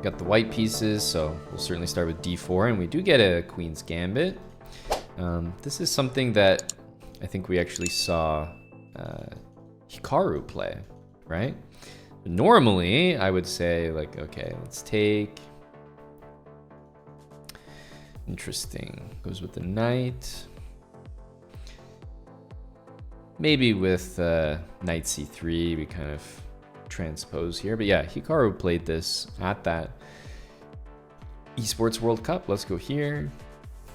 got the white pieces, so we'll certainly start with d4, and we do get a Queen's Gambit. This is something that I think we actually saw Hikaru play, right? But normally, I would say, like, okay, let's take... Interesting. Goes with the knight. Maybe with knight c3, we kind of transpose here. But yeah, Hikaru played this at that Esports World Cup. Let's go here.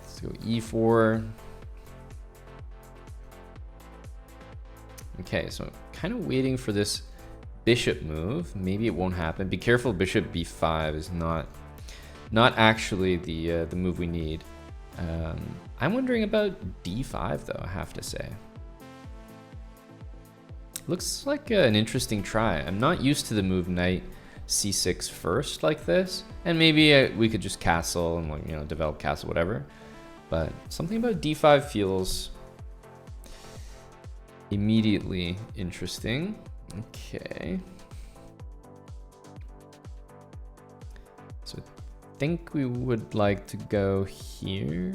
Let's go e4. Okay, so I'm kind of waiting for this bishop move. Maybe it won't happen. Be careful, bishop b5 is not actually the move we need. I'm wondering about d5 though, I have to say. Looks like an interesting try. I'm not used to the move knight c6 first like this, and maybe we could just castle and, like, you know, develop castle, whatever. But something about d5 feels immediately interesting. Okay. So I think we would like to go here.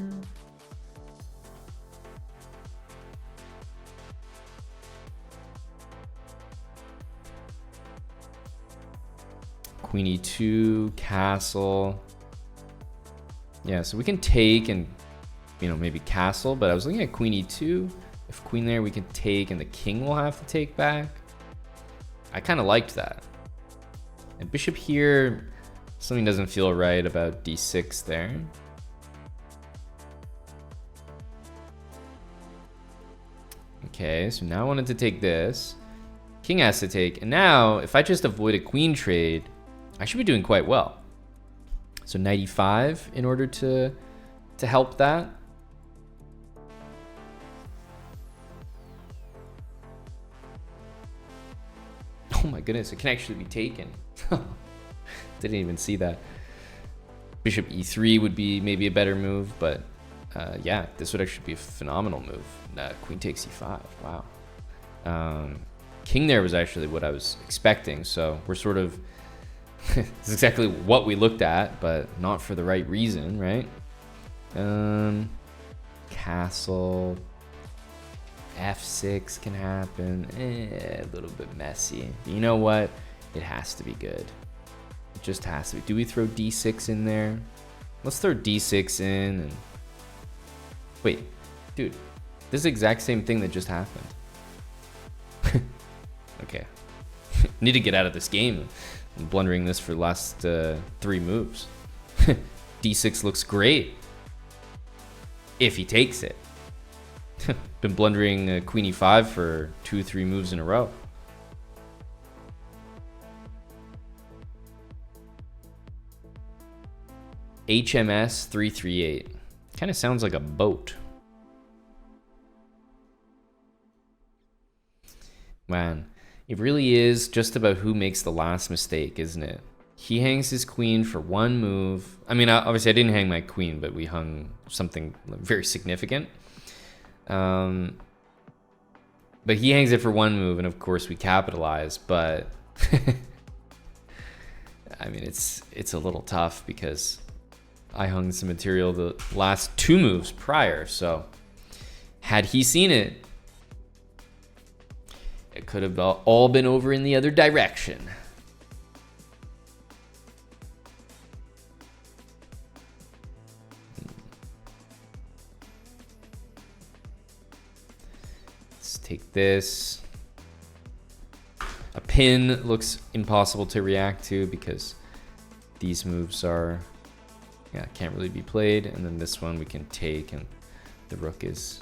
Queen e2, castle. Yeah, so we can take and, you know, maybe castle, but I was looking at queen e2. If queen there, we can take and the king will have to take back. I kind of liked that. And bishop here, something doesn't feel right about d6 there. Okay, so now I wanted to take this. King has to take, and now if I just avoid a queen trade, I should be doing quite well. So knight e5 in order to help that. Oh my goodness, it can actually be taken. Didn't even see that. Bishop e3 would be maybe a better move, but yeah, this would actually be a phenomenal move. Queen takes e5, wow. King there was actually what I was expecting, so we're sort of... It's exactly what we looked at, but not for the right reason, right? Castle, f6 can happen. A little bit messy. But you know what? It has to be good. It just has to be. Do we throw d6 in there? Let's throw d6 in. And... Wait, dude, this is the exact same thing that just happened. Okay, need to get out of this game. I'm blundering this for the last 3 moves. d6 looks great if he takes it. Been blundering queen e5 for 2-3 moves in a row. HMS 338 kind of sounds like a boat. Man, it really is just about who makes the last mistake, isn't it? He hangs his queen for 1 move. I mean, obviously I didn't hang my queen, but we hung something very significant. But he hangs it for 1 move, and of course we capitalize, but I mean, it's a little tough because I hung some material the last 2 moves prior, so had he seen it, it could have all been over in the other direction. Let's take this. A pin looks impossible to react to because these moves are, yeah, can't really be played. And then this one we can take, and the rook is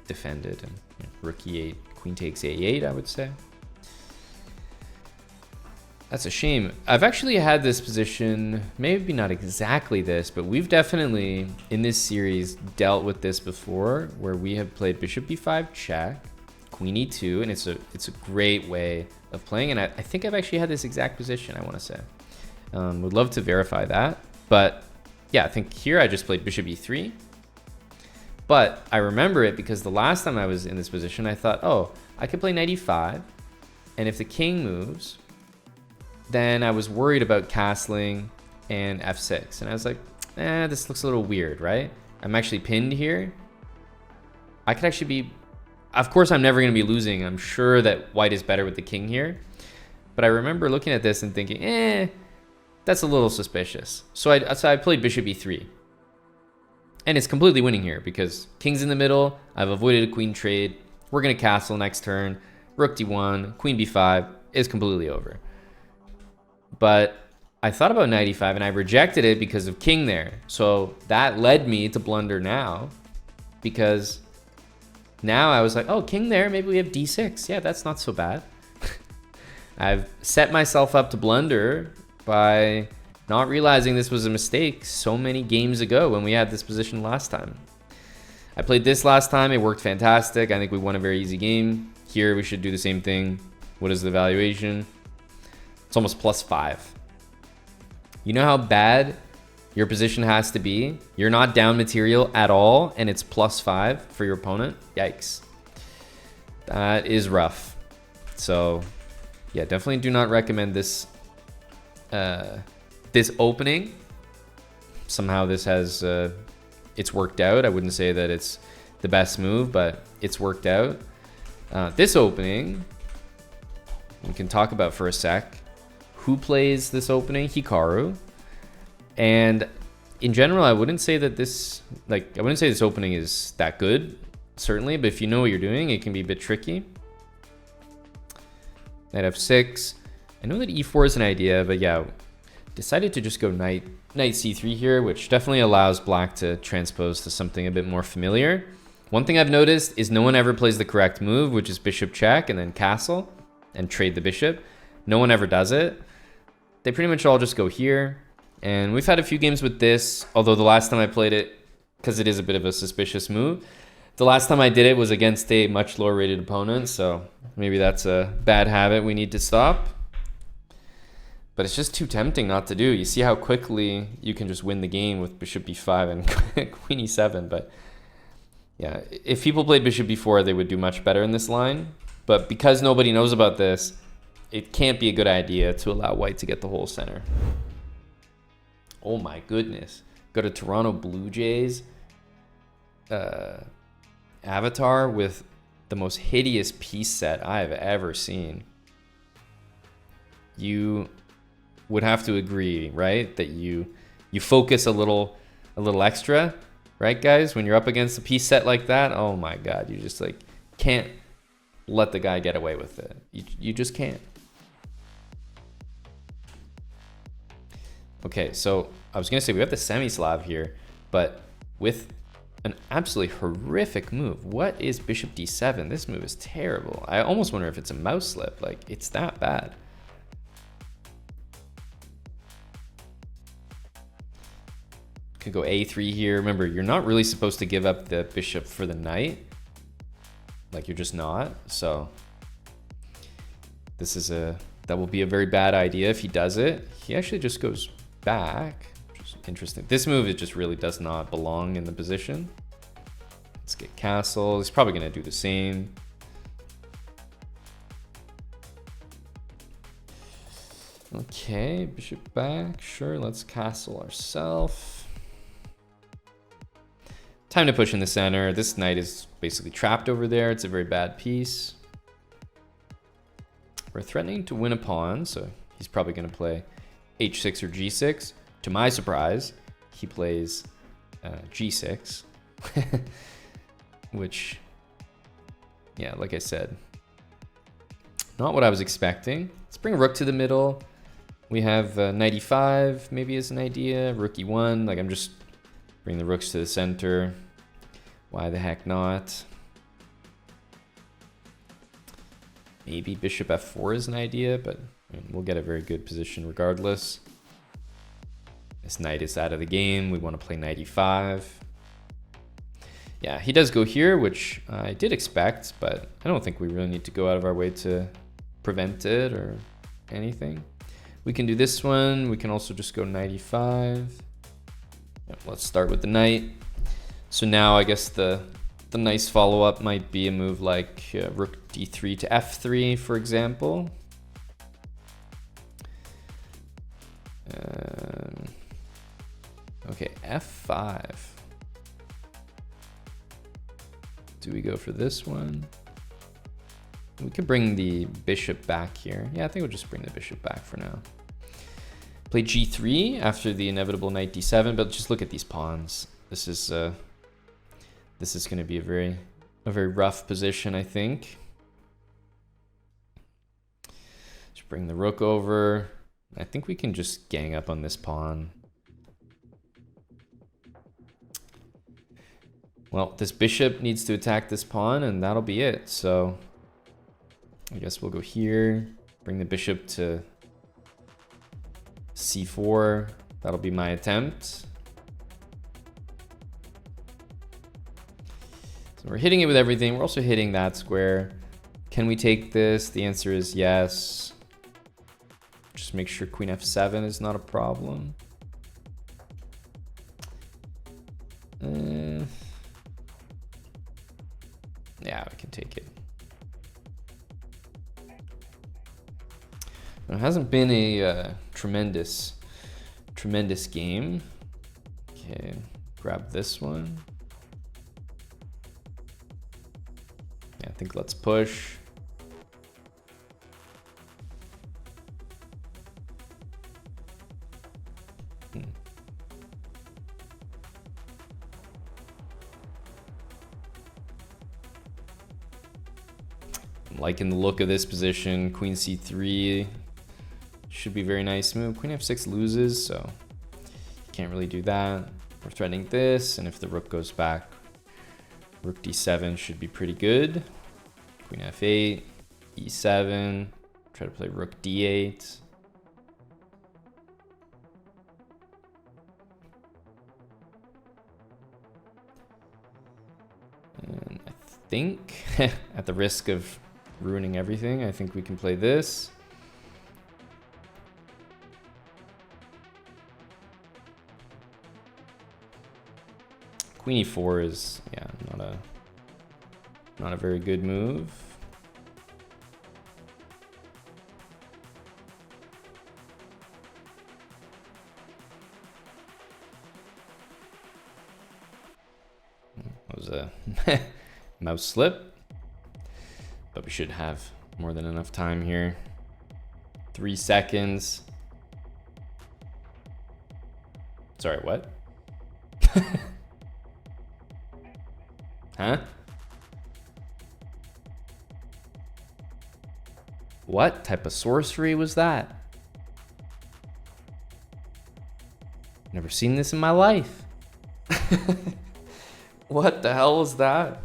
defended. And you know, rook e8. Queen takes a8, I would say. That's a shame. I've actually had this position, maybe not exactly this, but we've definitely, in this series, dealt with this before, where we have played bishop b5 check, queen e2, and it's a great way of playing, and I think I've actually had this exact position, I want to say. Would love to verify that, but yeah, I think here I just played bishop e3. But I remember it because the last time I was in this position, I thought, oh, I could play knight e5. And if the king moves, then I was worried about castling and f6. And I was like, this looks a little weird, right? I'm actually pinned here. I could actually be, of course I'm never going to be losing. I'm sure that white is better with the king here. But I remember looking at this and thinking, that's a little suspicious. So I played bishop e3. And it's completely winning here because king's in the middle. I've avoided a queen trade. We're going to castle next turn. Rook d1, queen b5 is completely over. But I thought about knight e5 and I rejected it because of king there. So that led me to blunder now, because now I was like, oh, king there, maybe we have d6. Yeah, that's not so bad. I've set myself up to blunder by not realizing this was a mistake so many games ago when we had this position last time. I played this last time. It worked fantastic. I think we won a very easy game. Here, we should do the same thing. What is the valuation? It's almost +5. You know how bad your position has to be? You're not down material at all, and it's +5 for your opponent. Yikes. That is rough. So, yeah, definitely do not recommend this this opening. Somehow this has it's worked out. I wouldn't say that it's the best move, but it's worked out. This opening we can talk about for a sec. Who plays this opening? Hikaru. And in general, I wouldn't say that this, I wouldn't say this opening is that good, certainly, but if you know what you're doing, it can be a bit tricky. Knight f6. I know that e4 is an idea, but yeah, decided to just go knight c3 here, which definitely allows black to transpose to something a bit more familiar. One thing I've noticed is no one ever plays the correct move, which is bishop check and then castle and trade the bishop. No one ever does it. They pretty much all just go here. And we've had a few games with this, although the last time I played it, because it is a bit of a suspicious move, the last time I did it was against a much lower rated opponent, so maybe that's a bad habit we need to stop. But it's just too tempting not to do. You see how quickly you can just win the game with bishop b5 and queen e7. But yeah, if people played bishop b4, they would do much better in this line. But because nobody knows about this, it can't be a good idea to allow white to get the whole center. Oh my goodness. Go to Toronto Blue Jays avatar with the most hideous piece set I've ever seen. You would have to agree, right? That you focus a little extra, right, guys? When you're up against a piece set like that, oh my God, you just can't let the guy get away with it. You just can't. Okay, so I was gonna say we have the semi-Slav here, but with an absolutely horrific move. What is bishop d7? This move is terrible. I almost wonder if it's a mouse slip. It's that bad. Could go a3 here. Remember, you're not really supposed to give up the bishop for the knight. You're just not. So that will be a very bad idea if he does it. He actually just goes back, which is interesting. This move, it just really does not belong in the position. Let's get castle. He's probably going to do the same. Okay, bishop back. Sure, let's castle ourselves. Time to push in the center. This knight is basically trapped over there. It's a very bad piece. We're threatening to win a pawn, so he's probably going to play h6 or g6. To my surprise, he plays g6, which, yeah, like I said, not what I was expecting. Let's bring rook to the middle. We have knight e5 maybe as an idea, rook e1. I'm just bring the rooks to the center. Why the heck not? Maybe bishop f4 is an idea, but we'll get a very good position regardless. This knight is out of the game. We want to play knight e5. Yeah, he does go here, which I did expect, but I don't think we really need to go out of our way to prevent it or anything. We can do this one. We can also just go knight e5. Yep, let's start with the knight. So now I guess the nice follow-up might be a move like rook d3 to f3, for example. Okay, f5. Do we go for this one? We could bring the bishop back here. Yeah, I think we'll just bring the bishop back for now. Play g3 after the inevitable knight d7, but just look at these pawns. This is going to be a very rough position, I think. Just bring the rook over. I think we can just gang up on this pawn. Well, this bishop needs to attack this pawn, and that'll be it. So I guess we'll go here, bring the bishop to c4. That'll be my attempt. So we're hitting it with everything. We're also hitting that square. Can we take this? The answer is yes. Just make sure queen f7 is not a problem. Yeah, we can take it. It hasn't been a tremendous game. Okay, grab this one. Yeah, I think let's push. I'm liking the look of this position. Queen c3 should be a very nice move. Queen f6 loses, so can't really do that. We're threatening this, and if the rook goes back, rook d7 should be pretty good. Queen f8, e7, try to play rook d8. And I think, at the risk of ruining everything, I think we can play this. Queen e4 is, yeah, not a very good move. That was a mouse slip, but we should have more than enough time here. 3 seconds. Sorry, what? Huh? What type of sorcery was that? Never seen this in my life. What the hell was that?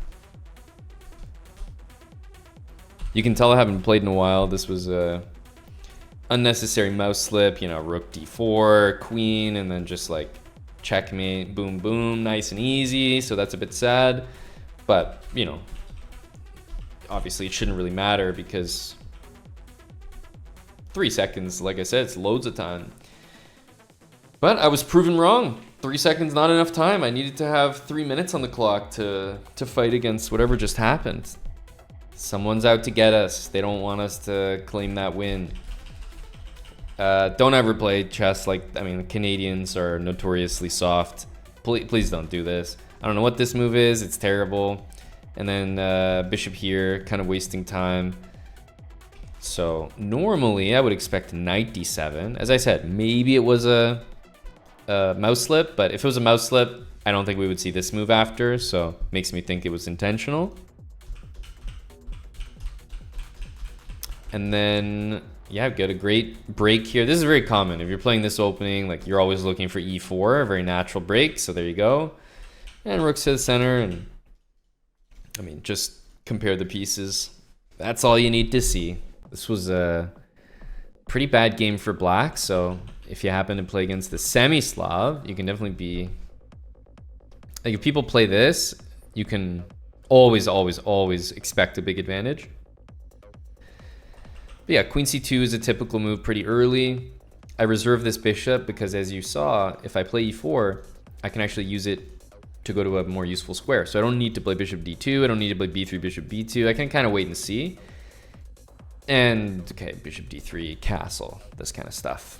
You can tell I haven't played in a while. This was a unnecessary mouse slip, you know, rook d4, queen, and then just like checkmate, boom, boom, nice and easy. So that's a bit sad. But, you know, obviously it shouldn't really matter because 3 seconds, like I said, it's loads of time. But I was proven wrong. 3 seconds, not enough time. I needed to have 3 minutes on the clock to fight against whatever just happened. Someone's out to get us. They don't want us to claim that win. Don't ever play chess like, I mean, the Canadians are notoriously soft. Please don't do this. I don't know what this move is. It's terrible. And then bishop here, kind of wasting time. So normally I would expect knight d7. As I said, maybe it was a mouse slip, but if it was a mouse slip, I don't think we would see this move after. So makes me think it was intentional. And then, yeah, I've got a great break here. This is very common. If you're playing this opening, like you're always looking for e4, a very natural break. So there you go. And rooks to the center, and I mean, just compare the pieces. That's all you need to see. This was a pretty bad game for black, so if you happen to play against the semi-Slav, you can definitely be... Like, if people play this, you can always expect a big advantage. But yeah, queen c2 is a typical move pretty early. I reserve this bishop because, as you saw, if I play e4, I can actually use it to go to a more useful square. So I don't need to play bishop d2. I don't need to play b3, bishop b2. I can kind of wait and see. And, okay, bishop d3, castle, this kind of stuff.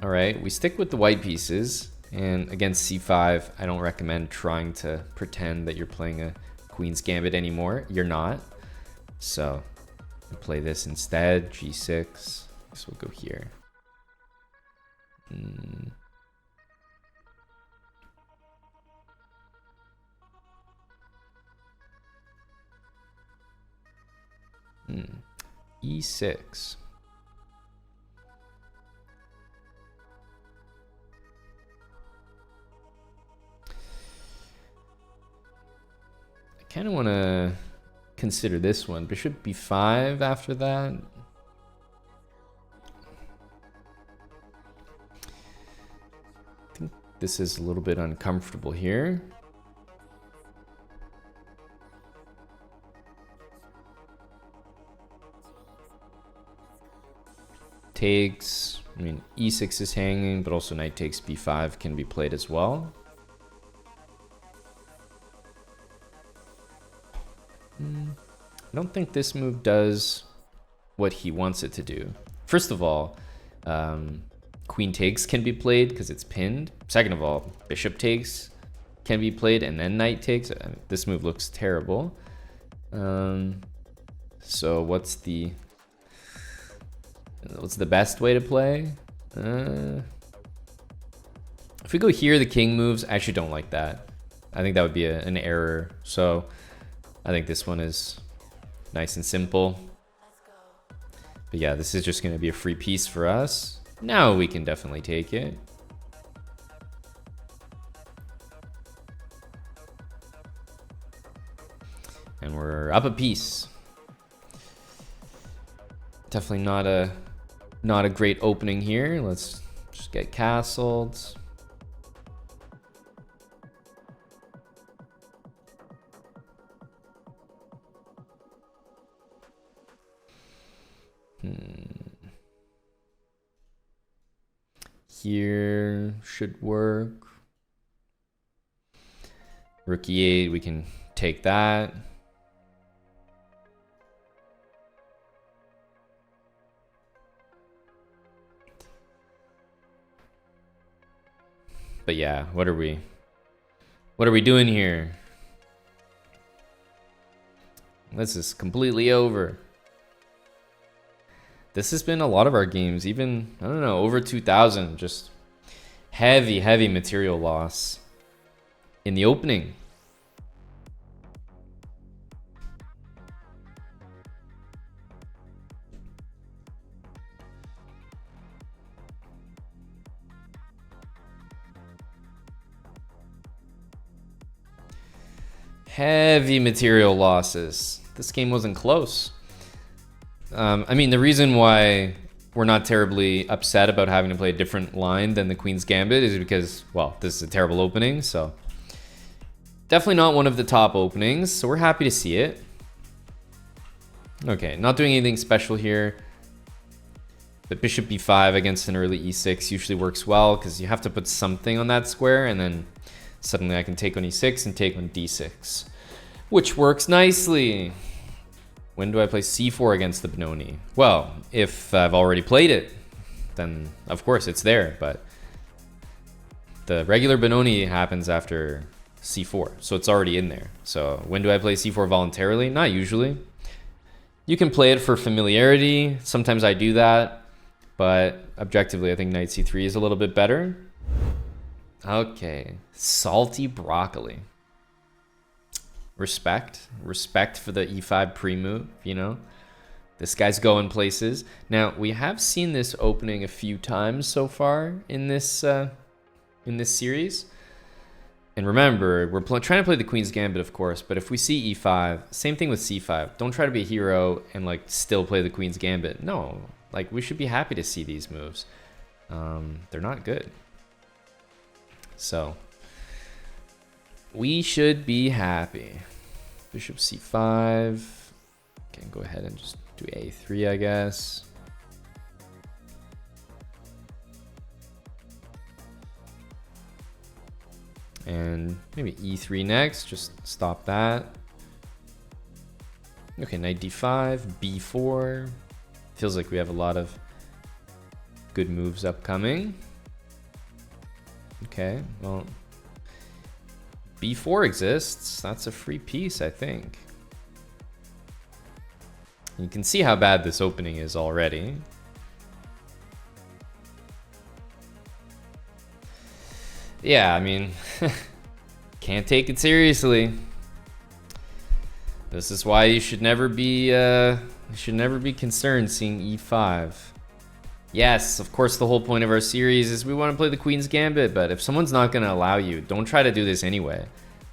All right, we stick with the white pieces. And against c5, I don't recommend trying to pretend that you're playing a Queen's Gambit anymore. You're not. So we play this instead, g6. So we'll go here. E6. I kind of want to consider this one. Bishop b5 after that. I think this is a little bit uncomfortable here. Takes, I mean, e6 is hanging, but also knight takes b5 can be played as well. I don't think this move does what he wants it to do. First of all, queen takes can be played because it's pinned. Second of all, bishop takes can be played, and then knight takes. This move looks terrible. So what's the best way to play? If we go here, the king moves. I actually don't like that. I think that would be an error. So I think this one is nice and simple. But yeah, this is just going to be a free piece for us. Now we can definitely take it. And we're up a piece. Definitely not a great opening here. Let's just get castled. Here should work. Rook e8, we can take that. But yeah, what are we doing here? This is completely over. This has been a lot of our games, even, I don't know, over 2,000. Just heavy material loss in the opening. Heavy material losses. This game wasn't close. I mean, the reason why we're not terribly upset about having to play a different line than the Queen's Gambit is because, well, this is a terrible opening, so definitely not one of the top openings, so we're happy to see it. Okay, not doing anything special here. But bishop b5 against an early e6 usually works well because you have to put something on that square, and then suddenly I can take on e6 and take on d6, which works nicely. When do I play c4 against the Benoni? Well, if I've already played it, then of course it's there, but the regular Benoni happens after c4, so it's already in there. So when do I play c4 voluntarily? Not usually. You can play it for familiarity. Sometimes I do that, but objectively I think knight c3 is a little bit better. Okay, salty broccoli. Respect for the e5 pre-move, you know. This guy's going places. Now, we have seen this opening a few times so far in this series. And remember, we're trying to play the Queen's Gambit, of course, but if we see e5, same thing with c5. Don't try to be a hero and like still play the Queen's Gambit. No, like we should be happy to see these moves. They're not good. So we should be happy. Bishop c5. Can go ahead and just do a3, I guess. And maybe e3 next, just stop that. Okay, knight d5, b4. Feels like we have a lot of good moves upcoming. Okay, well, b4 exists. That's a free piece, I think. You can see how bad this opening is already. Yeah, I mean, can't take it seriously. This is why you should never be concerned seeing e5. Yes, of course, the whole point of our series is we want to play the Queen's Gambit, but if someone's not going to allow you, don't try to do this anyway.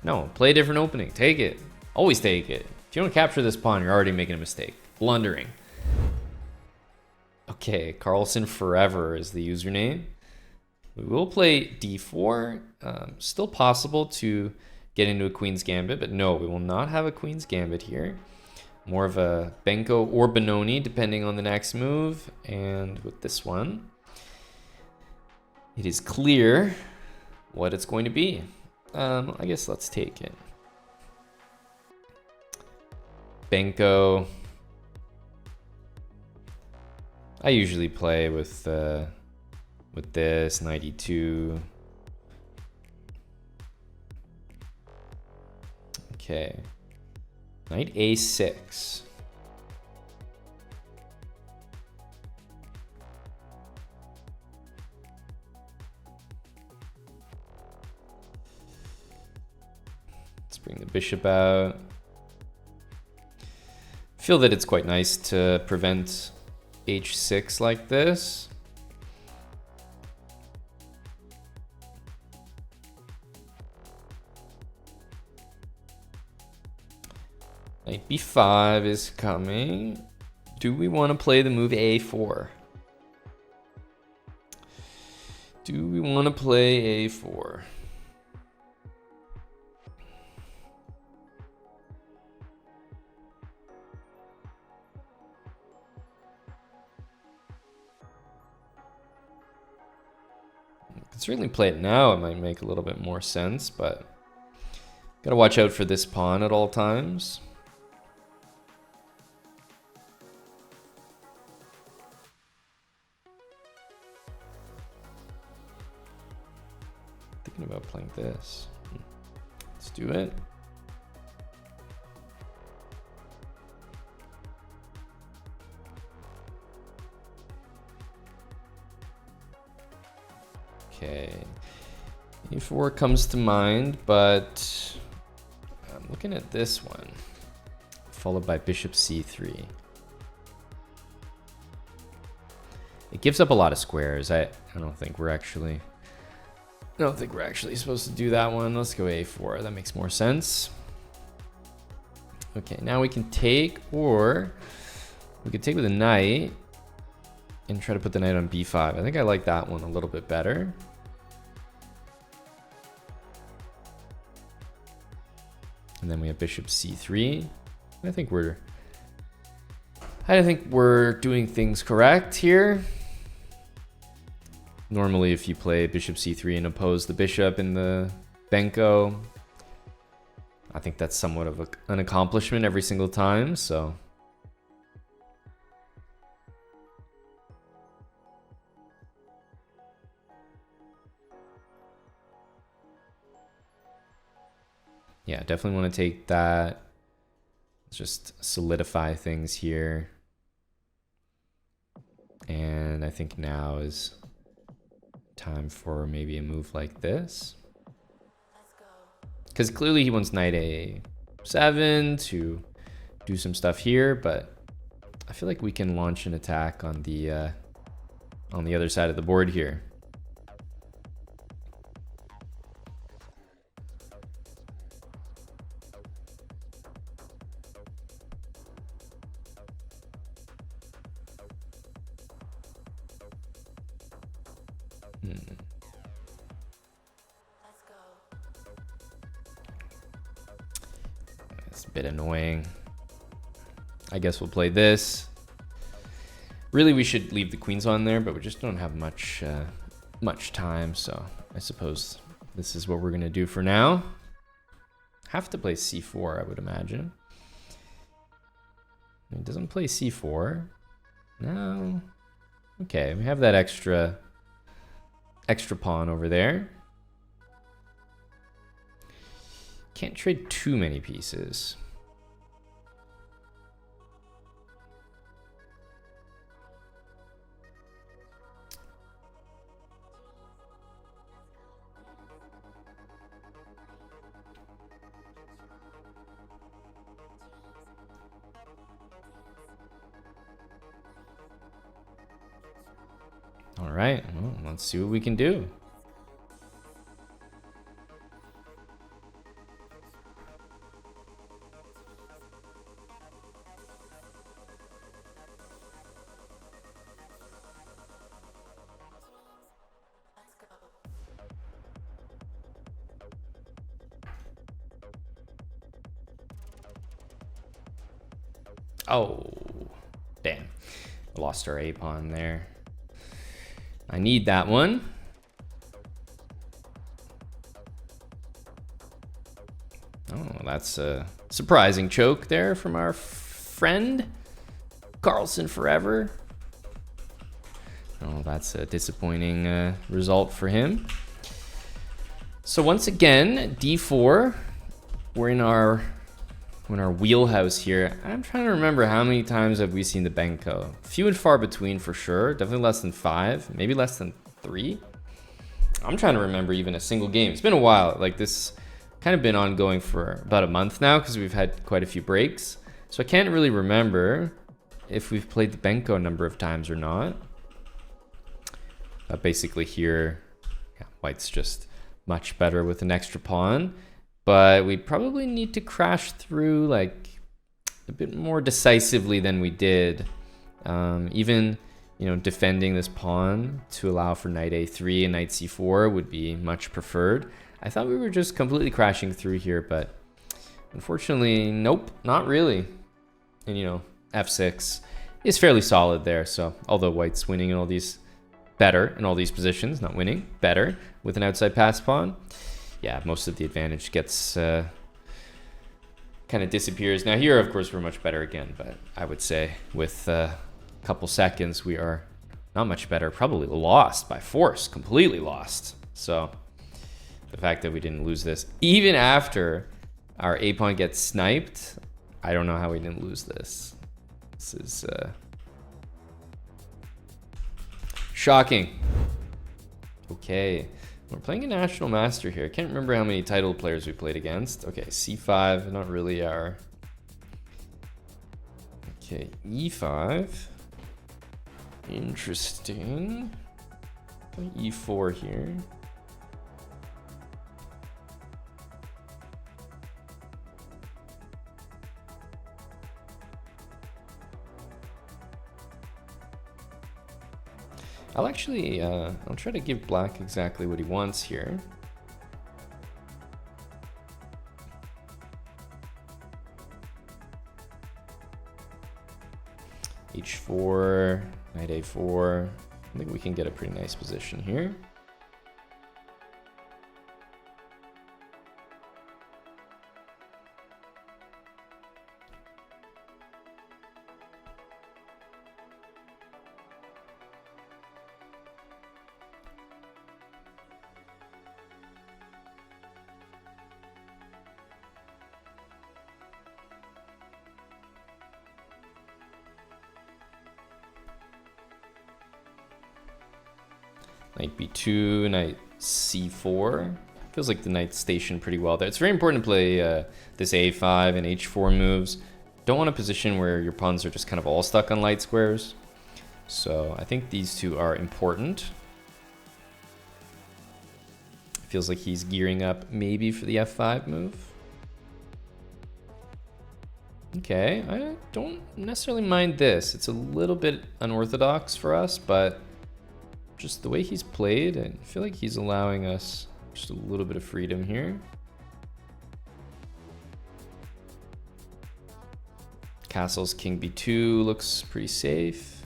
No, play a different opening. Take it. Always take it. If you don't capture this pawn, you're already making a mistake. Blundering. Okay, Carlson Forever is the username. We will play d4. Still possible to get into a Queen's Gambit, but no, we will not have a Queen's Gambit here. More of a Benko or Benoni, depending on the next move. And with this one, it is clear what it's going to be. I guess let's take it. Benko. I usually play with this, knight e2. Okay. Knight a6. Let's bring the bishop out. I feel that it's quite nice to prevent h6 like this. Knight b5 is coming. Do we want to play the move a4? Do we want to play a4? You can certainly play it now. It might make a little bit more sense, but gotta watch out for this pawn at all times. About playing this. Let's do it. Okay. e4 comes to mind, but I'm looking at this one, followed by bishop c3. It gives up a lot of squares. I don't think we're actually supposed to do that one. Let's go a4. That makes more sense. Okay, now we can take, or we could take with a knight and try to put the knight on b5. I think I like that one a little bit better. And then we have bishop c3. I think we're doing things correct here. Normally, if you play bishop c3 and oppose the bishop in the Benko, I think that's somewhat of an accomplishment every single time, so. Yeah, definitely want to take that. Let's just solidify things here. And I think now is time for maybe a move like this. Because clearly he wants knight a7 to do some stuff here, but I feel like we can launch an attack on the other side of the board here. It's a bit annoying. I guess we'll play this. Really, we should leave the queens on there, but we just don't have much time, so I suppose this is what we're gonna do for now. Have to play c4, I would imagine. It doesn't play c4. No. Okay, we have that extra pawn over there. Can't trade too many pieces. All right, well, let's see what we can do. Oh, damn. Lost our A pawn there. I need that one. Oh, that's a surprising choke there from our friend. Carlson forever. Oh, that's a disappointing result for him. So once again, D4. We're in our wheelhouse here. I'm trying to remember how many times have we seen the Benko. Few and far between for sure. Definitely less than 5, maybe less than 3. I'm trying to remember even a single game. It's been a while. Like this kind of been ongoing for about a month now because we've had quite a few breaks. So I can't really remember if we've played the Benko a number of times or not. Basically here, yeah, white's just much better with an extra pawn. But we probably need to crash through like a bit more decisively than we did. Even, you know, defending this pawn to allow for knight a3 and knight c4 would be much preferred. I thought we were just completely crashing through here, but unfortunately, nope, not really. And, you know, f6 is fairly solid there. So although white's winning in all these, better in all these positions, not winning, better with an outside pass pawn. Yeah, most of the advantage gets kind of disappears. Now here, of course, we're much better again, but I would say with a couple seconds, we are not much better, probably lost by force, completely lost. So the fact that we didn't lose this, even after our A pawn gets sniped, I don't know how we didn't lose this. This is shocking. Okay. We're playing a national master here. I can't remember how many title players we played against. Okay, c5, not really our... Okay, e5. Interesting. e4 here. I'll actually, I'll try to give black exactly what he wants here. h4, knight a4. I think we can get a pretty nice position here. Knight b2, knight c4. Feels like the knight's stationed pretty well there. It's very important to play this a5 and h4 moves. Don't want a position where your pawns are just kind of all stuck on light squares. So I think these two are important. Feels like he's gearing up maybe for the f5 move. Okay, I don't necessarily mind this. It's a little bit unorthodox for us, but just the way he's played, I feel like he's allowing us just a little bit of freedom here. Castle's king b2 looks pretty safe.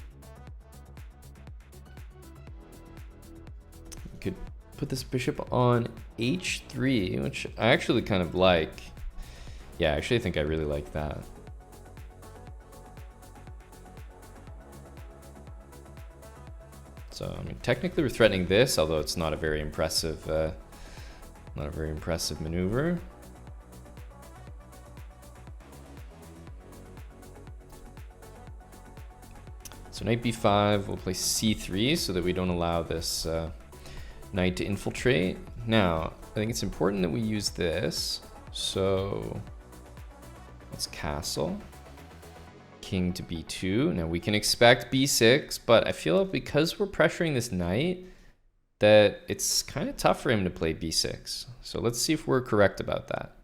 We could put this bishop on h3, which I actually kind of like. Yeah, actually I think I really like that. So I mean, technically we're threatening this, although it's not a very impressive, maneuver. So knight b5, we'll play c3 so that we don't allow this knight to infiltrate. Now, I think it's important that we use this. So let's castle. King to b2. Now we can expect b6, but I feel because we're pressuring this knight that it's kind of tough for him to play b6. So let's see if we're correct about that.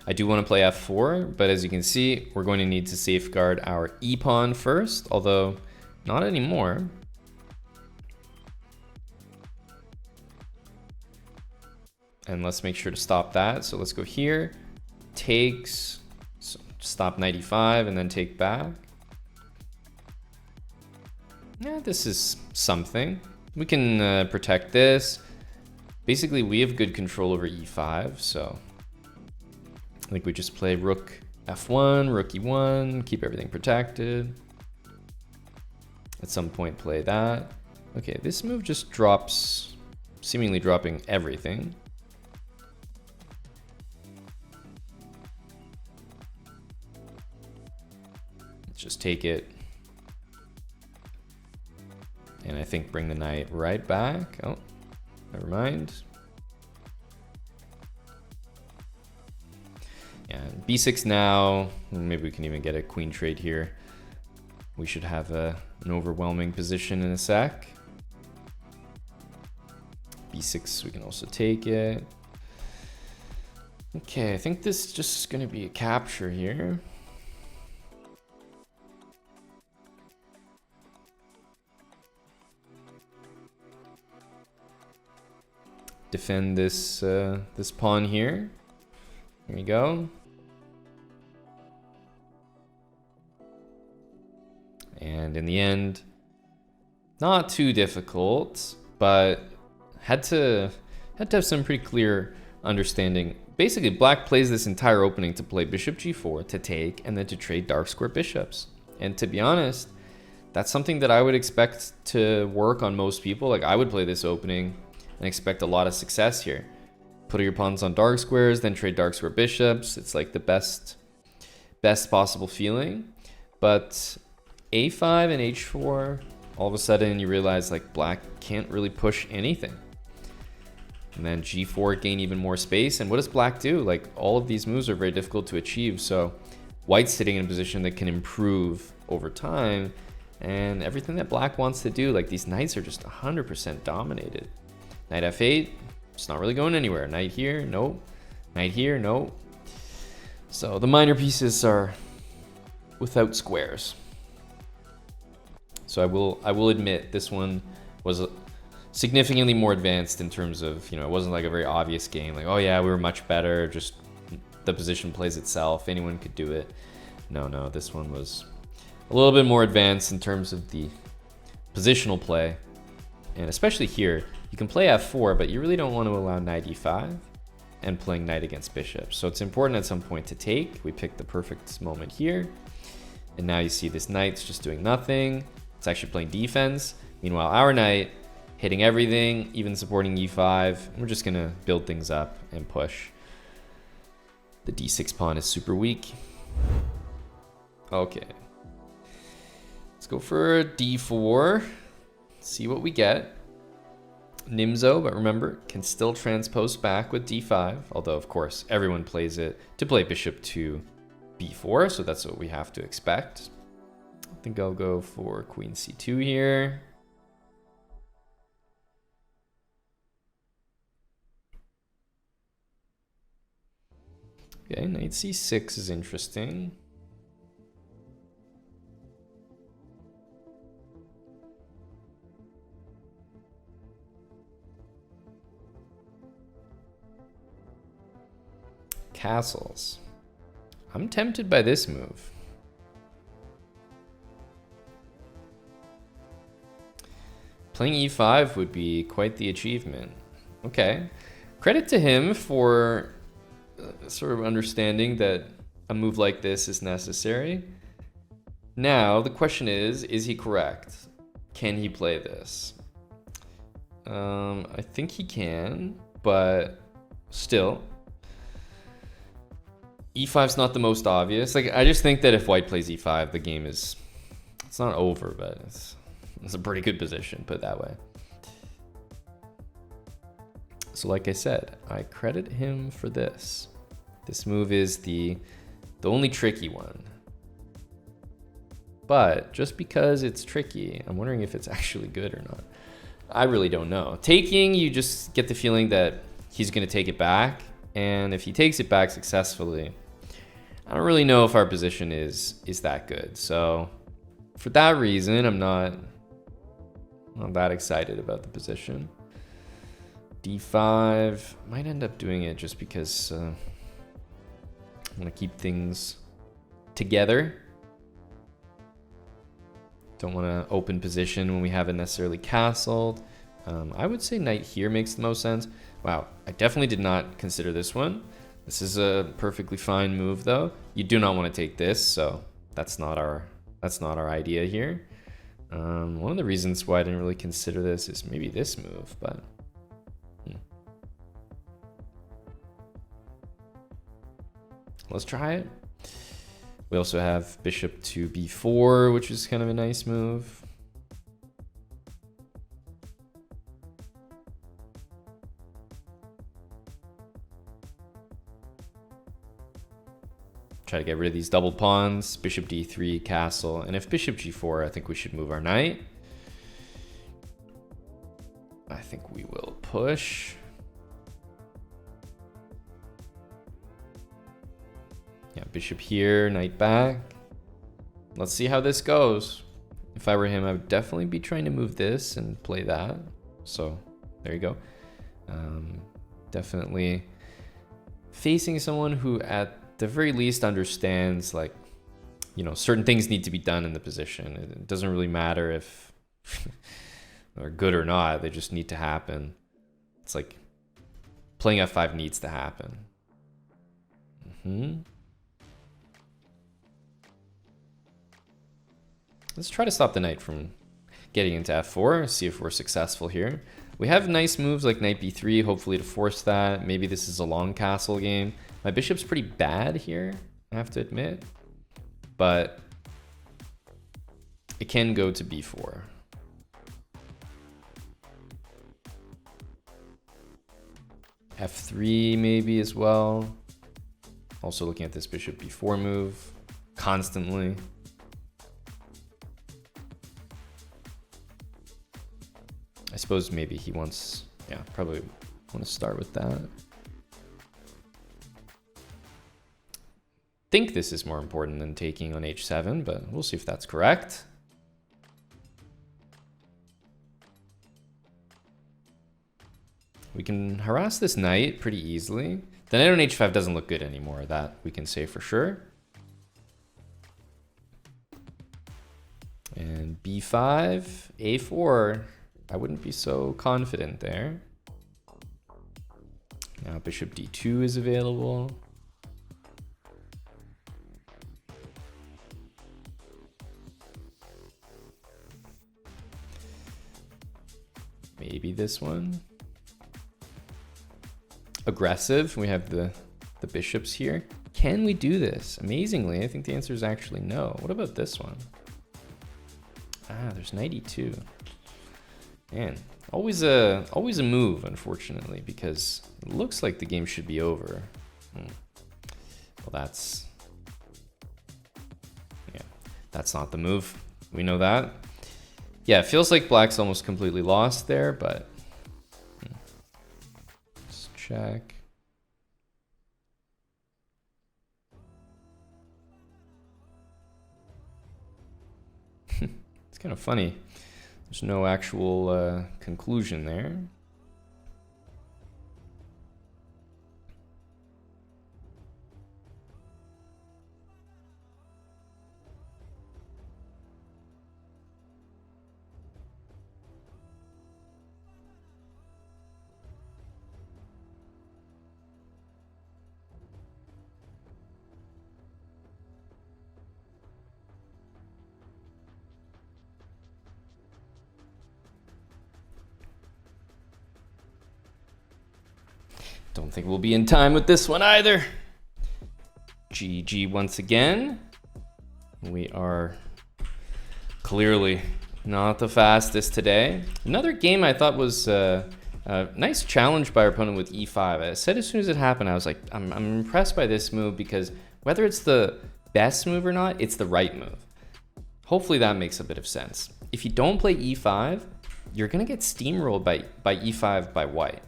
I do want to play f4, but as you can see, we're going to need to safeguard our e-pawn first, although not anymore. And let's make sure to stop that. So let's go here, takes, so stop knight e5 and then take back. Yeah, this is something. We can protect this. Basically, we have good control over e5, so I think we just play rook f1, rook e1, keep everything protected. At some point play that. Okay, this move just drops, seemingly dropping everything. Let's just take it. And I think bring the knight right back. Oh, never mind. Yeah, b6 now. Maybe we can even get a queen trade here. We should have an overwhelming position in a sec. b6, we can also take it. Okay, I think this is just going to be a capture here. Defend this this pawn here. Here you go. And in the end, not too difficult, but had to have some pretty clear understanding. Basically, black plays this entire opening to play bishop g4 to take and then to trade dark square bishops. And to be honest, that's something that I would expect to work on most people. Like I would play this opening and expect a lot of success here. Put your pawns on dark squares, then trade dark square bishops. It's like the best possible feeling. But a5 and h4, all of a sudden you realize like black can't really push anything. And then g4 gain even more space. And what does black do? Like all of these moves are very difficult to achieve. So white's sitting in a position that can improve over time. And everything that black wants to do, like these knights are just 100% dominated. Knight f8, it's not really going anywhere. Knight here, nope. Knight here, nope. So the minor pieces are without squares. So I will admit this one was significantly more advanced in terms of, you know, it wasn't like a very obvious game. Like, oh yeah, we were much better. Just the position plays itself. Anyone could do it. No, this one was a little bit more advanced in terms of the positional play. And especially here, you can play f4, but you really don't want to allow knight e5 and playing knight against bishop. So it's important at some point to take. We picked the perfect moment here. And now you see this knight's just doing nothing. It's actually playing defense. Meanwhile, our knight hitting everything, even supporting e5. And we're just going to build things up and push. The d6 pawn is super weak. Okay. Let's go for d4. See what we get. Nimzo, but remember, can still transpose back with d5, although of course everyone plays it to play bishop to b4, so that's what we have to expect. I think I'll go for queen c2 here. Okay, knight c6 is interesting. Castles. I'm tempted by this move. Playing e5 would be quite the achievement. Okay. Credit to him for sort of understanding that a move like this is necessary. Now, the question is he correct? Can he play this? I think he can, but still. E5's not the most obvious. Like, I just think that if white plays E5, the game is... It's not over, but it's a pretty good position, put it that way. So like I said, I credit him for this. This move is the only tricky one. But just because it's tricky, I'm wondering if it's actually good or not. I really don't know. Taking, you just get the feeling that he's going to take it back. And if he takes it back successfully, I don't really know if our position is that good. So for that reason, I'm not that excited about the position. D5, might end up doing it just because I want to keep things together. Don't want to open position when we haven't necessarily castled. I would say knight here makes the most sense. Wow, I definitely did not consider this one. This is a perfectly fine move though. You do not want to take this, so that's not our idea here. One of the reasons why I didn't really consider this is maybe this move, but let's try it. We also have bishop to b4, which is kind of a nice move. Try to get rid of these double pawns. Bishop d3, castle. And if bishop g4, I think we should move our knight. I think we will push. Yeah, bishop here, knight back. Let's see how this goes. If I were him, I would definitely be trying to move this and play that. So there you go. Definitely facing someone who at the very least understands, like, you know, certain things need to be done in the position. It doesn't really matter if they're good or not. They just need to happen. It's like playing f5 needs to happen. Let's try to stop the knight from getting into f4, see if we're successful here. We have nice moves like knight b3, hopefully to force that. Maybe this is a long castle game. My bishop's pretty bad here, I have to admit. But it can go to b4. f3 maybe as well. Also looking at this bishop b4 move constantly. I suppose maybe he wants, yeah, probably want to start with that. Think this is more important than taking on h7, but we'll see if that's correct. We can harass this knight pretty easily. The knight on h5 doesn't look good anymore, that we can say for sure. And b5, a4. I wouldn't be so confident there. Now bishop d2 is available. Maybe this one. Aggressive. We have the bishops here. Can we do this? Amazingly, I think the answer is actually no. What about this one? Ah, there's knight e2. Man, always a move, unfortunately, because it looks like the game should be over. Well, that's not the move. We know that. Yeah, it feels like black's almost completely lost there, but let's check. It's kind of funny. There's no actual conclusion there. Don't think we'll be in time with this one either. GG once again. We are clearly not the fastest today. Another game I thought was a nice challenge by our opponent with e5. I said as soon as it happened, I was like, I'm impressed by this move because whether it's the best move or not, it's the right move. Hopefully that makes a bit of sense. If you don't play e5, you're gonna get steamrolled by e5 by white.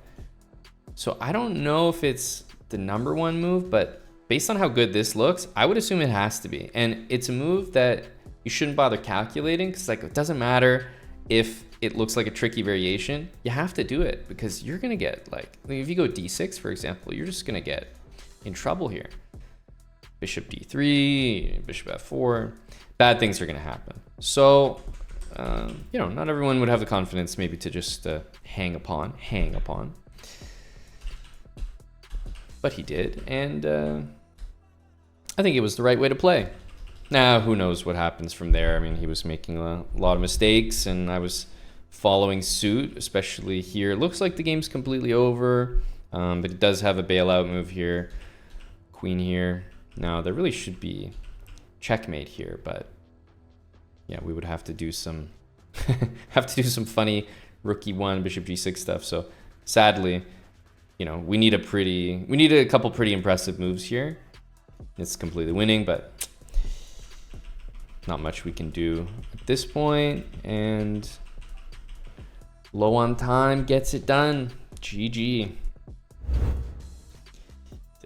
So I don't know if it's the #1 move, but based on how good this looks, I would assume it has to be. And it's a move that you shouldn't bother calculating because like it doesn't matter if it looks like a tricky variation. You have to do it because you're gonna get like if you go d6, for example, you're just gonna get in trouble here. Bishop d3, bishop f4, bad things are gonna happen. So, you know, not everyone would have the confidence maybe to just hang upon. But he did, and I think it was the right way to play. Now, who knows what happens from there? I mean, he was making a lot of mistakes, and I was following suit, especially here. It looks like the game's completely over, but it does have a bailout move here. Queen here. Now, there really should be checkmate here, but yeah, we would have to do some funny rookie 1 bishop g6 stuff. So sadly, you know, we need a couple pretty impressive moves here. It's completely winning, but not much we can do at this point. And low on time gets it done. GG.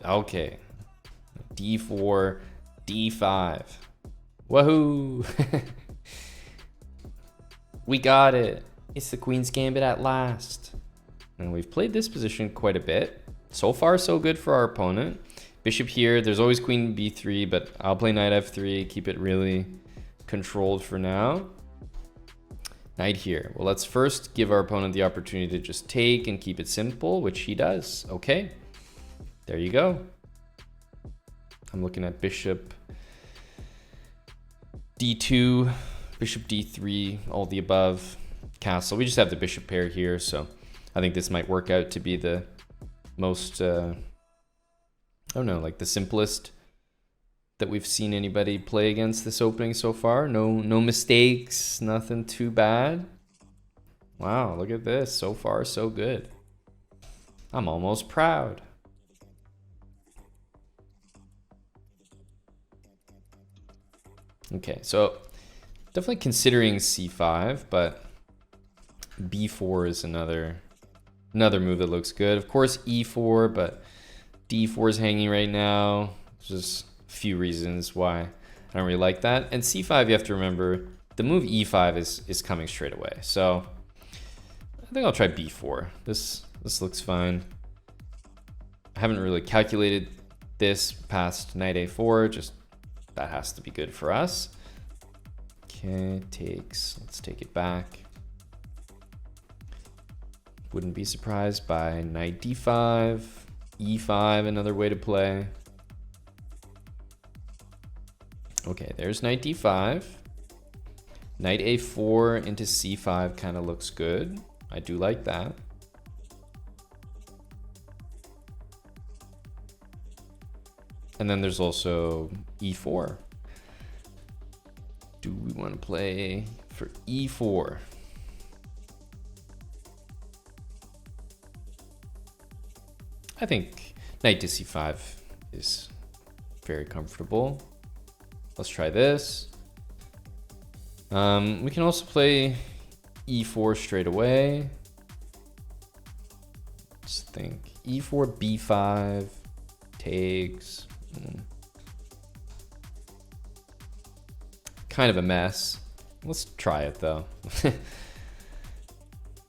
Okay. D4, D5. Woohoo! We got it. It's the Queen's Gambit at last. And we've played this position quite a bit. So far, so good for our opponent. Bishop here. There's always Queen B3, but I'll play Knight F3. Keep it really controlled for now. Knight here. Well, let's first give our opponent the opportunity to just take and keep it simple, which he does. Okay. There you go. I'm looking at bishop D2, bishop D3, all the above, castle. We just have the bishop pair here, so I think this might work out to be the most, I don't know, like the simplest that we've seen anybody play against this opening so far. No mistakes, nothing too bad. Wow, look at this. So far, so good. I'm almost proud. Okay, so definitely considering c5, but b4 is another move that looks good. Of course, e4, but d4 is hanging right now. There's just a few reasons why I don't really like that. And c5, you have to remember, the move e5 is coming straight away. So I think I'll try b4. This looks fine. I haven't really calculated this past knight a4, just that has to be good for us. Okay, takes. Let's take it back. Wouldn't be surprised by knight d5, e5, another way to play. Okay, there's knight d5. Knight a4 into c5 kind of looks good. I do like that. And then there's also e4. Do we want to play for e4? I think knight to c5 is very comfortable. Let's try this. We can also play e4 straight away. Let's think. e4, b5, takes. Kind of a mess. Let's try it though.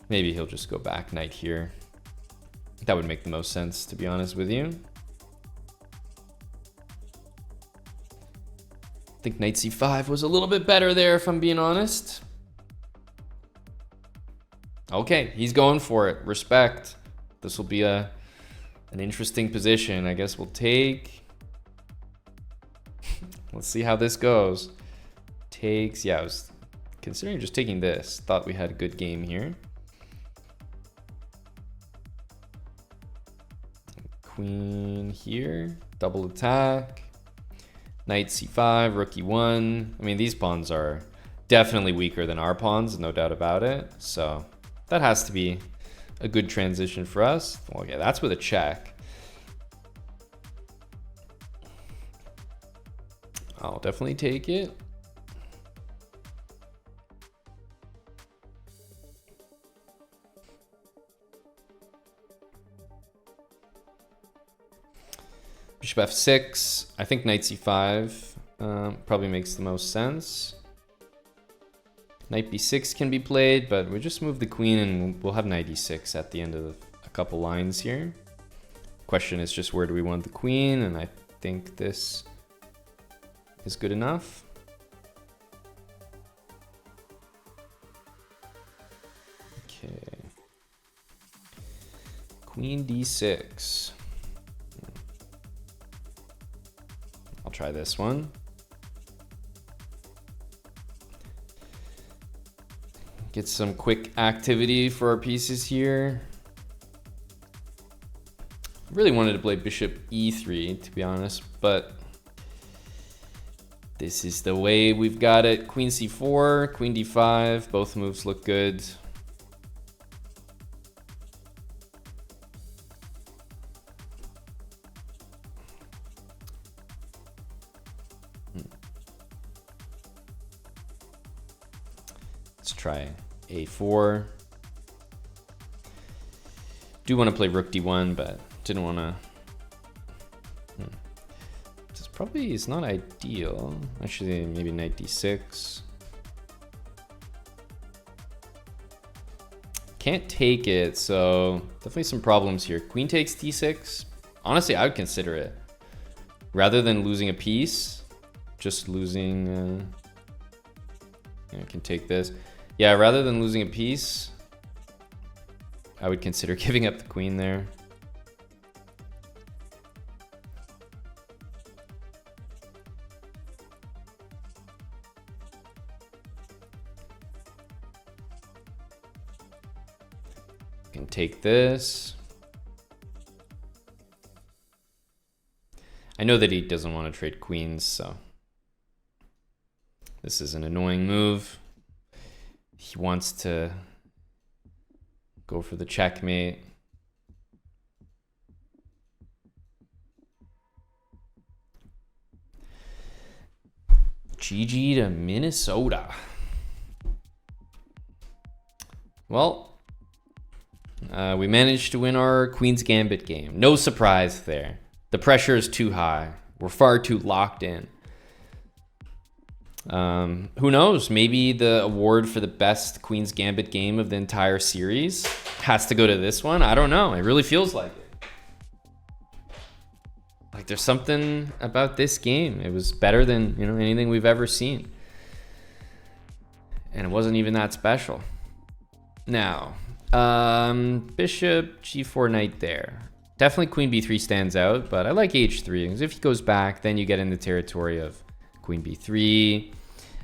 Maybe he'll just go back knight here. That would make the most sense, to be honest with you. I think knight c5 was a little bit better there, if I'm being honest. Okay, he's going for it. Respect. This will be an interesting position. I guess we'll take. Let's see how this goes. Takes. Yeah, I was considering just taking this. Thought we had a good game here. queen here, double attack. Knight c5, rook e1. I mean, these pawns are definitely weaker than our pawns, no doubt about it. So that has to be a good transition for us. Well, yeah, that's with a check. I'll definitely take it. Bishop f6. I think knight c5 probably makes the most sense. Knight b6 can be played, but we just move the queen and we'll have knight e6 at the end of a couple lines here. Question is just where do we want the queen, and I think this is good enough. Okay. Queen d6. I'll try this one. Get some quick activity for our pieces here. I really wanted to play bishop e3, to be honest, but this is the way we've got it. Queen c4, queen d5, both moves look good. Let's try a4. Do want to play rook d1, but didn't want to. This probably is not ideal. Actually, maybe knight d6. Can't take it, so definitely some problems here. Queen takes d6. Honestly, I would consider it. Rather than losing a piece, just losing... I can take this. Yeah, rather than losing a piece, I would consider giving up the queen there. Can take this. I know that he doesn't want to trade queens, so this is an annoying move. He wants to go for the checkmate. GG to Minnesota. Well, we managed to win our Queen's Gambit game. No surprise there. The pressure is too high. We're far too locked in. Who knows? Maybe the award for the best Queen's Gambit game of the entire series has to go to this one. I don't know. It really feels like it. Like there's something about this game. It was better than, you know, anything we've ever seen. And it wasn't even that special. Now, bishop g4 knight there. Definitely queen b3 stands out, but I like h3 because if he goes back, then you get in the territory of queen b3,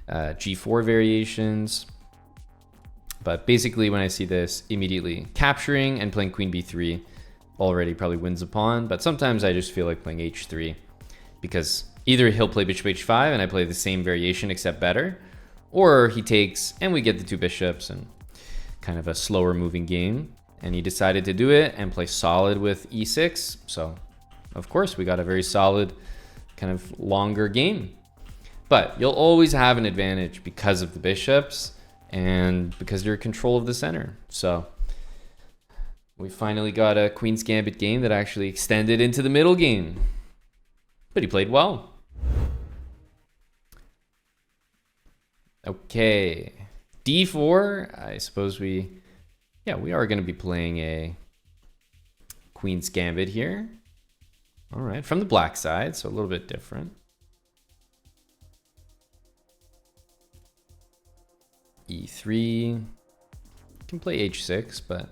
g4 variations. But basically when I see this, immediately capturing and playing queen b3 already probably wins a pawn. But sometimes I just feel like playing h3 because either he'll play bishop h5 and I play the same variation except better, or he takes and we get the two bishops and kind of a slower moving game. And he decided to do it and play solid with e6. So of course we got a very solid kind of longer game. But you'll always have an advantage because of the bishops and because you're in control of the center. So we finally got a Queen's Gambit game that actually extended into the middle game. But he played well. Okay. d4, I suppose we are going to be playing a Queen's Gambit here. All right, from the black side, so a little bit different. e3. Can play h6, but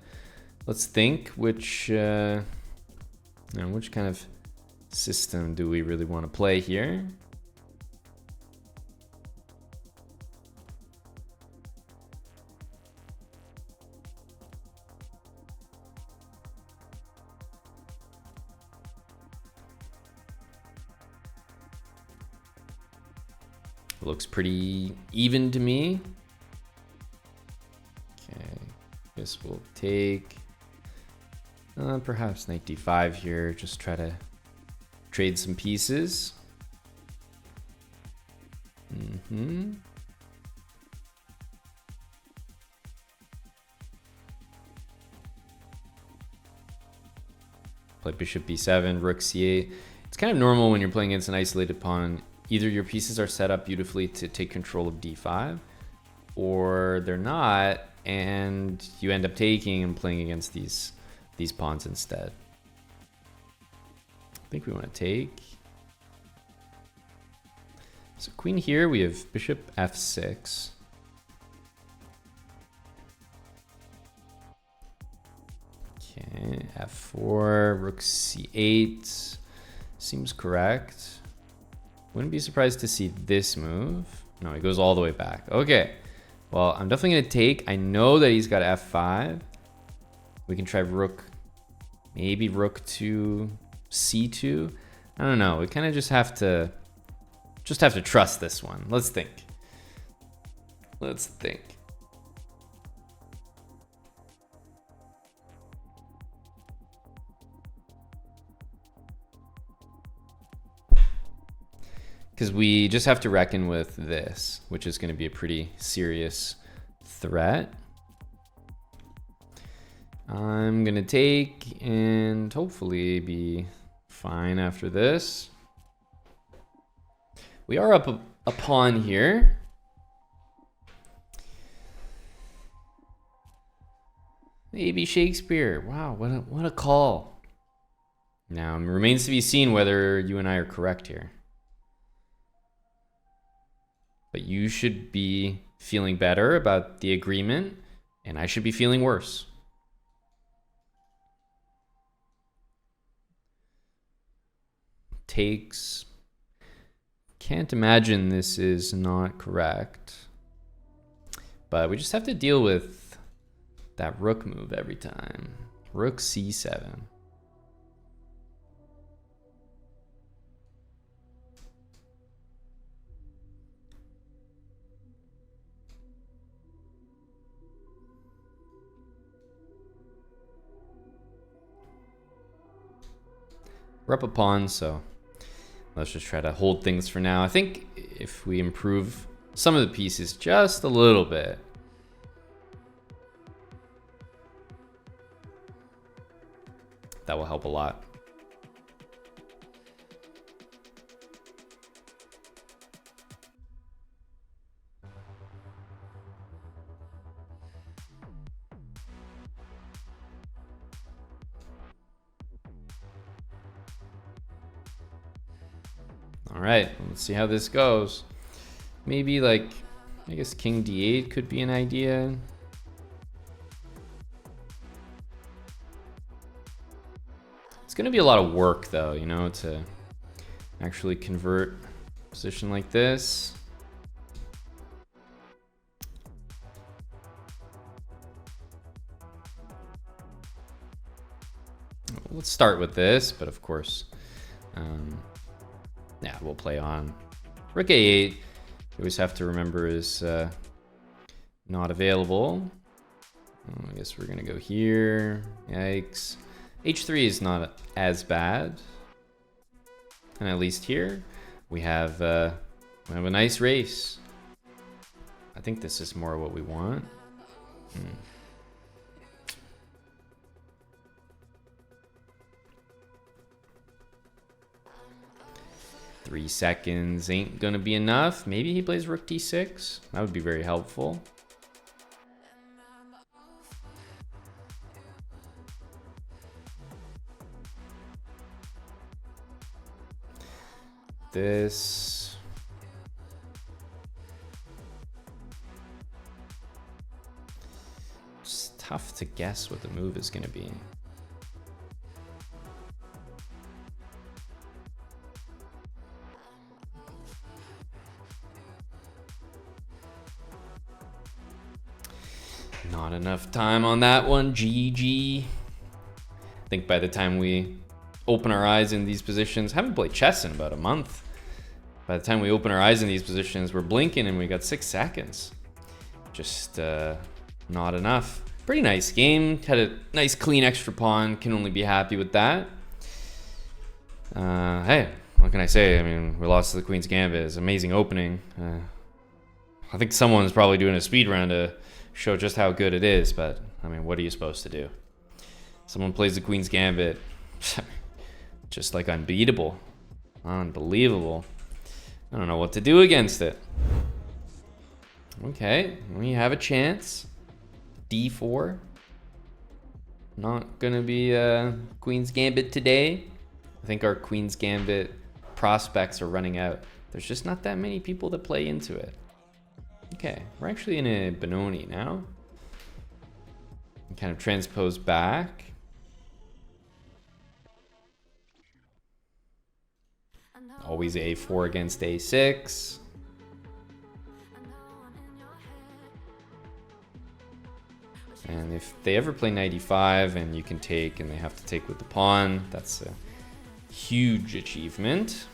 let's think which kind of system do we really want to play here? Looks pretty even to me. Okay, guess we'll take perhaps knight d5 here. Just try to trade some pieces. Play bishop b7, rook c8. It's kind of normal when you're playing against an isolated pawn. Either your pieces are set up beautifully to take control of d5, or they're not, and you end up taking and playing against these pawns instead. I think we want to take. So queen here, we have bishop f6. Okay, f4, rook c8 seems correct. Wouldn't be surprised to see this move. No, he goes all the way back. Okay, well, I'm definitely gonna take. I know that he's got f5. We can try rook, maybe rook to c2. I don't know. We kind of just have to trust this one. Let's think. Let's think. Because we just have to reckon with this, which is going to be a pretty serious threat. I'm going to take and hopefully be fine after this. We are up a pawn here. Maybe Shakespeare. Wow, what a call. Now, it remains to be seen whether you and I are correct here. But you should be feeling better about the agreement, and I should be feeling worse. Takes. Can't imagine this is not correct. But we just have to deal with that rook move every time. Rook c7. We're up a pawn, so let's just try to hold things for now. I think if we improve some of the pieces just a little bit, that will help a lot. All right, let's see how this goes. Maybe like, I guess king d8 could be an idea. It's gonna be a lot of work though, you know, to actually convert a position like this. Let's start with this, but of course, yeah, we'll play on. Rook a8, you always have to remember, is not available. I guess we're gonna go here. Yikes. h3 is not as bad. And at least here, we have a nice race. I think this is more what we want. 3 seconds ain't gonna be enough. Maybe he plays rook d6. That would be very helpful. This. It's tough to guess what the move is gonna be. Not enough time on that one. GG. I think by the time we open our eyes in these positions, haven't played chess in about a month. By the time we open our eyes in these positions, we're blinking and we got 6 seconds. Just not enough. Pretty nice game. Had a nice clean extra pawn. Can only be happy with that. Hey, what can I say? I mean, we lost to the Queen's Gambit. It's an amazing opening. I think someone's probably doing a speed run to show just how good it is, but I mean, what are you supposed to do? Someone plays the Queen's Gambit, just like unbeatable. Unbelievable. I don't know what to do against it. Okay, we have a chance. D4. Not gonna be Queen's Gambit today. I think our Queen's Gambit prospects are running out. There's just not that many people that play into it. Okay, we're actually in a Benoni now. Kind of transpose back. Always A4 against A6. And if they ever play knight e5 and you can take and they have to take with the pawn, that's a huge achievement.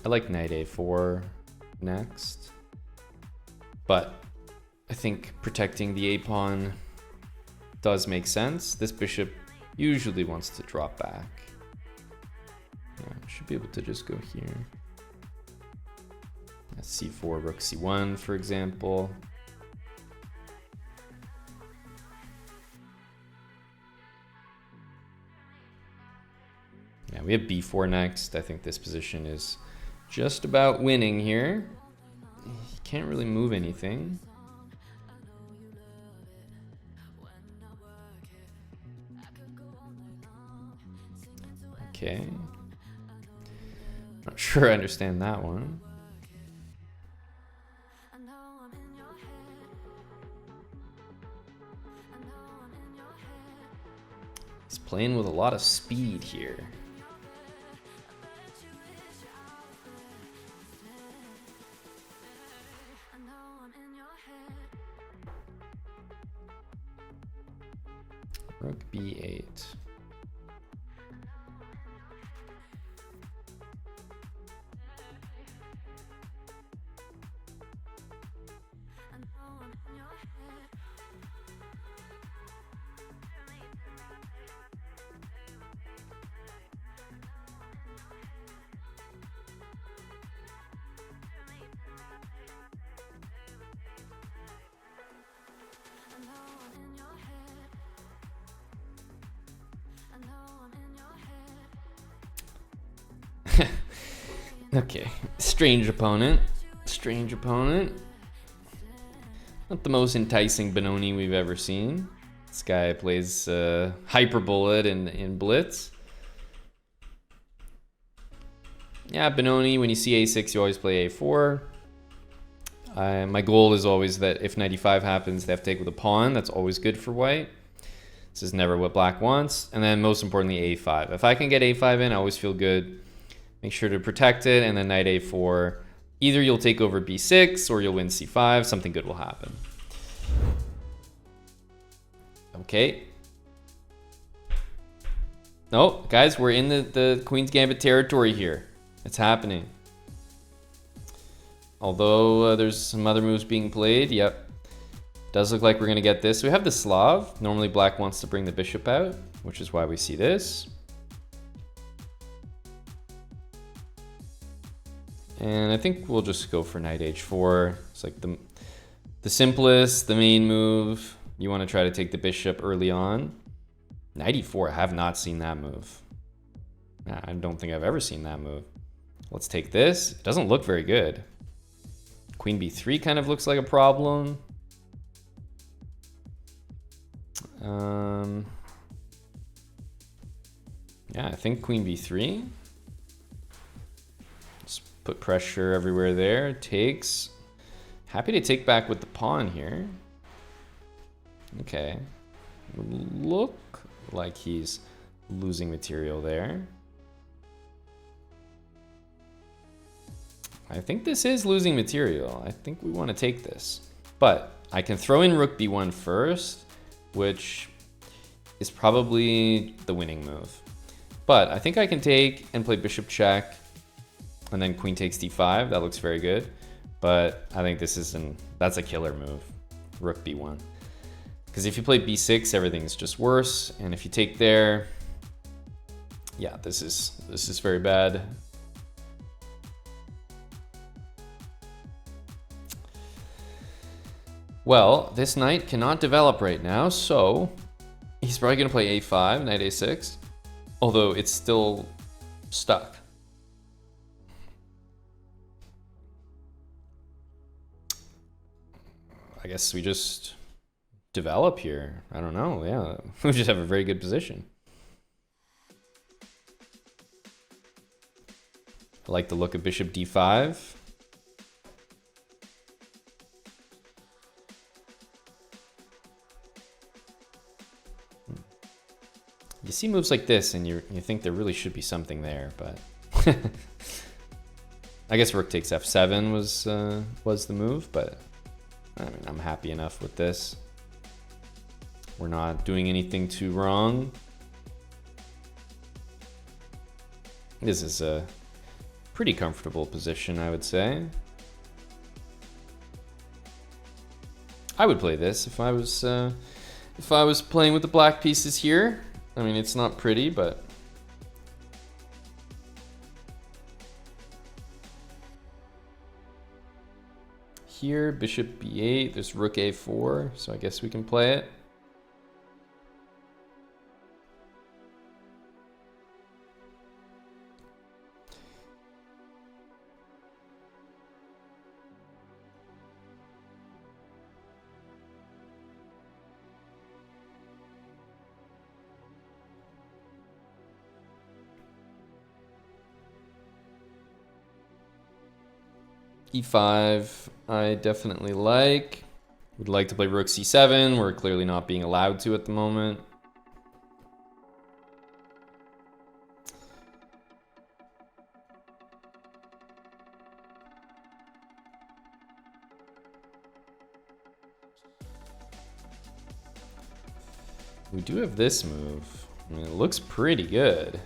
I like knight a4 next, but I think protecting the a-pawn does make sense. This bishop usually wants to drop back. Yeah, should be able to just go here. C4, rook c1, for example. Yeah, we have b4 next. I think this position is just about winning here. You can't really move anything. Okay. Not sure I understand that one. He's playing with a lot of speed here. Rook b8. Okay, strange opponent. Strange opponent. Not the most enticing Benoni we've ever seen. This guy plays Hyperbullet in Blitz. Yeah, Benoni, when you see a6, you always play a4. My goal is always that if knight e5 happens, they have to take with a pawn. That's always good for white. This is never what black wants. And then most importantly, a5. If I can get a5 in, I always feel good. Make sure to protect it, and then knight a4. Either you'll take over b6 or you'll win c5. Something good will happen. Okay. No, guys, we're in the Queen's Gambit territory here. It's happening. Although there's some other moves being played. Yep. Does look like we're going to get this. So we have the Slav. Normally black wants to bring the bishop out, which is why we see this. And I think we'll just go for knight h4. It's like the simplest, the main move. You want to try to take the bishop early on. Knight e4, I have not seen that move. I don't think I've ever seen that move. Let's take this. It doesn't look very good. Queen b3 kind of looks like a problem. Yeah, I think queen b3. Put pressure everywhere there. Takes. Happy to take back with the pawn here. Okay. Look like he's losing material there. I think this is losing material. I think we want to take this. But I can throw in rook b1 first, which is probably the winning move. But I think I can take and play bishop check, and then queen takes d5. That looks very good. But I think that's a killer move, rook b1. Because if you play b6, everything's just worse. And if you take there, yeah, this is very bad. Well, this knight cannot develop right now, so he's probably going to play a5, knight a6, although it's still stuck. I guess we just develop here. I don't know, yeah. We just have a very good position. I like the look of bishop d5. You see moves like this and you think there really should be something there, but I guess rook takes f7 was the move, but I mean, I'm happy enough with this. We're not doing anything too wrong. This is a pretty comfortable position, I would say. I would play this if I was playing with the black pieces here. I mean, it's not pretty, but here, bishop b8, there's rook a4, so I guess we can play it. e5, I definitely like. Would like to play rook c7. We're clearly not being allowed to at the moment. We do have this move. I mean, it looks pretty good.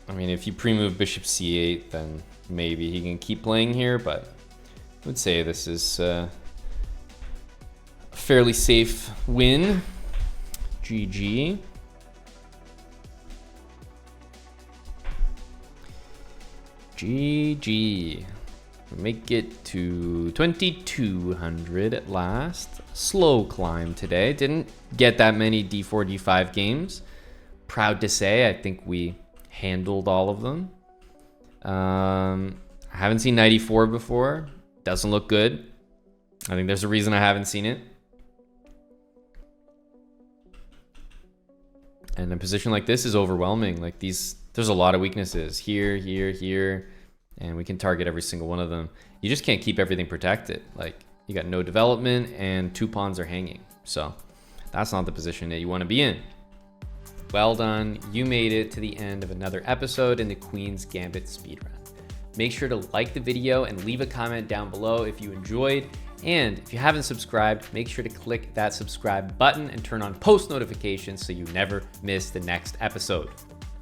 I mean, if you pre-move bishop c8, then maybe he can keep playing here, but I would say this is a fairly safe win. GG. GG. Make it to 2200 at last. Slow climb today. Didn't get that many d4, d5 games. Proud to say, I think we handled all of them. I haven't seen 94 before. Doesn't look good. I think there's a reason I haven't seen it. And a position like this is overwhelming. Like these, there's a lot of weaknesses here, here, here, and we can target every single one of them. You just can't keep everything protected. Like you got no development and 2 pawns are hanging. So that's not the position that you want to be in. Well done, you made it to the end of another episode in the Queen's Gambit speedrun. Make sure to like the video and leave a comment down below if you enjoyed. And if you haven't subscribed, make sure to click that subscribe button and turn on post notifications so you never miss the next episode.